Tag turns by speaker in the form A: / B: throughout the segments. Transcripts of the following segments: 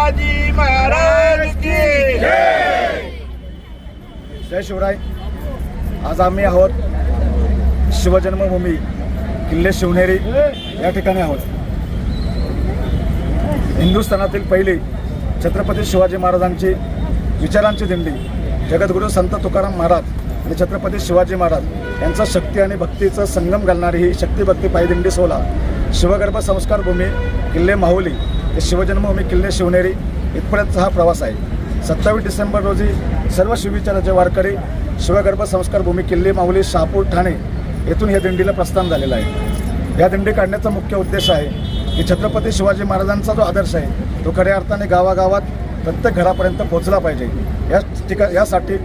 A: शिवाजी महाराज की
B: जय शिवराय. आज आम्ही आहोत शिवजन्मभूमी किल्ले शिवनेरी या ठिकाणी आहोत. हिंदुस्थानातील पहिली छत्रपती शिवाजी महाराजांची विचारांची दिंडी जगद्गुरू संत तुकाराम महाराज आणि छत्रपती शिवाजी महाराज यांचा शक्ती आणि भक्तीचं संगम घालणारी ही शक्तिभक्ती पायदिंडी सोहळा शिवगर्भ संस्कार भूमी किल्ले माहुली ते शिवजन्मभूमी किल्ले शिवनेरी इथपर्यंतचा हा प्रवास आहे. 27 डिसेंबर रोजी सर्व शिवविचाराचे वारकरी शिवगर्भ संस्कार भूमी किल्ले माहुली शहापूर ठाणे येथून या दिंडीला प्रस्थान झालेला आहे. या दिंडी काढण्याचा मुख्य उद्देश आहे की छत्रपती शिवाजी महाराजांचा जो आदर्श आहे तो खऱ्या अर्थाने गावागावात प्रत्येक घरापर्यंत पोहोचला पाहिजे. यासाठी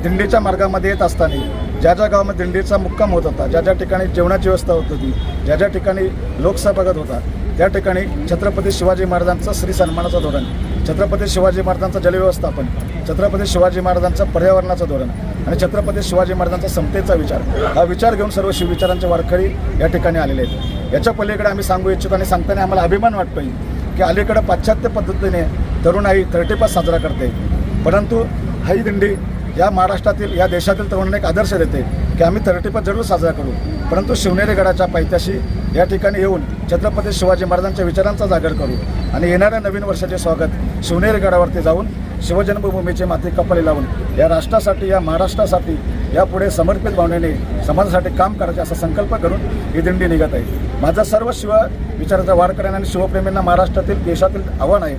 B: दिंडीच्या मार्गामध्ये येत असताना ज्या ज्या गावामध्ये दिंडीचा मुक्काम होत होता, ज्या ज्या ठिकाणी जेवणाची व्यवस्था होत होती, ज्या ज्या ठिकाणी लोकसहभागात होता त्या ठिकाणी छत्रपती शिवाजी महाराजांचं श्री सन्मानाचं धोरण, छत्रपती शिवाजी महाराजांचं जलव्यवस्थापन, छत्रपती शिवाजी महाराजांचं पर्यावरणाचं धोरण आणि छत्रपती शिवाजी महाराजांचा समतेचा विचार हा विचार घेऊन सर्व शिवविचारांचे वारकरी या ठिकाणी आलेले आहेत. याच्या पलीकडे आम्ही सांगू इच्छितो आणि सांगताना आम्हाला अभिमान वाटतोय की अलीकडे पाश्चात्य पद्धतीने तरुणाई 30 साजरा करते, परंतु ही दिंडी या महाराष्ट्रातील या देशातील तरुणांना एक आदर्श देते की आम्ही 30 जरूर साजरा करू, परंतु शिवनेरी गडाच्या पायथ्याशी या ठिकाणी येऊन छत्रपती शिवाजी महाराजांच्या विचारांचा जागर करू आणि येणाऱ्या नवीन वर्षाचे स्वागत शिवनेरी गडावरती जाऊन शिवजन्मभूमीचे माती कपाळी लावून या राष्ट्रासाठी या महाराष्ट्रासाठी यापुढे समर्पित भावनेने समाजासाठी काम करायचे असा संकल्प करून ही दिंडी निघत आहे. माझा सर्व शिव विचाराचा वारकऱ्यांना आणि शिवप्रेमींना महाराष्ट्रातील देशातील आव्हान आहे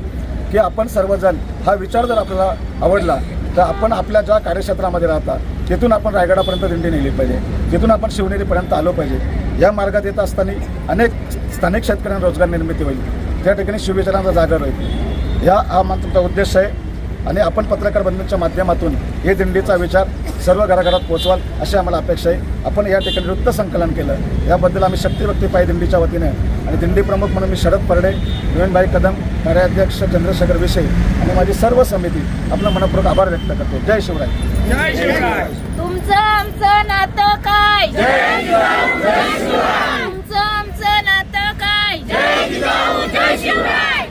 B: की आपण सर्वजण हा विचार जर आपल्याला आवडला तर आपण आपल्या ज्या कार्यक्षेत्रामध्ये राहता तिथून आपण रायगडापर्यंत दिंडी नेली पाहिजे, तिथून आपण शिवनेरीपर्यंत आलो पाहिजे. या मार्गात येत असताना अनेक स्थानिक शेतकऱ्यांना रोजगार निर्मिती होईल, त्या ठिकाणी शिवविचारांचा जागर होईल. हा आमचा उद्देश आहे आणि आपण पत्रकार बंधूंच्या माध्यमातून हे दिंडीचा विचार सर्व घराघरात पोहोचवाल अशी आम्हाला अपेक्षा आहे. आपण या ठिकाणी नृत्य संकलन केलं, याबद्दल आम्ही शक्तिभक्ती पाय दिंडीच्या वतीने आणि दिंडी प्रमुख म्हणून मी शरद परडे, विवेनभाई कदम, कार्याध्यक्ष चंद्रशेखर विषय आणि माझी सर्व समिती आपलं मनपूर्वक आभार व्यक्त करतो. जय शिवराय.
A: जय शिवराय.
C: तुमचं आमचं नातं काय?
A: जय जिजाऊ जय शिवराय.
C: तुमचं आमचं नातं काय?
A: जय जिजाऊ जय शिवराय.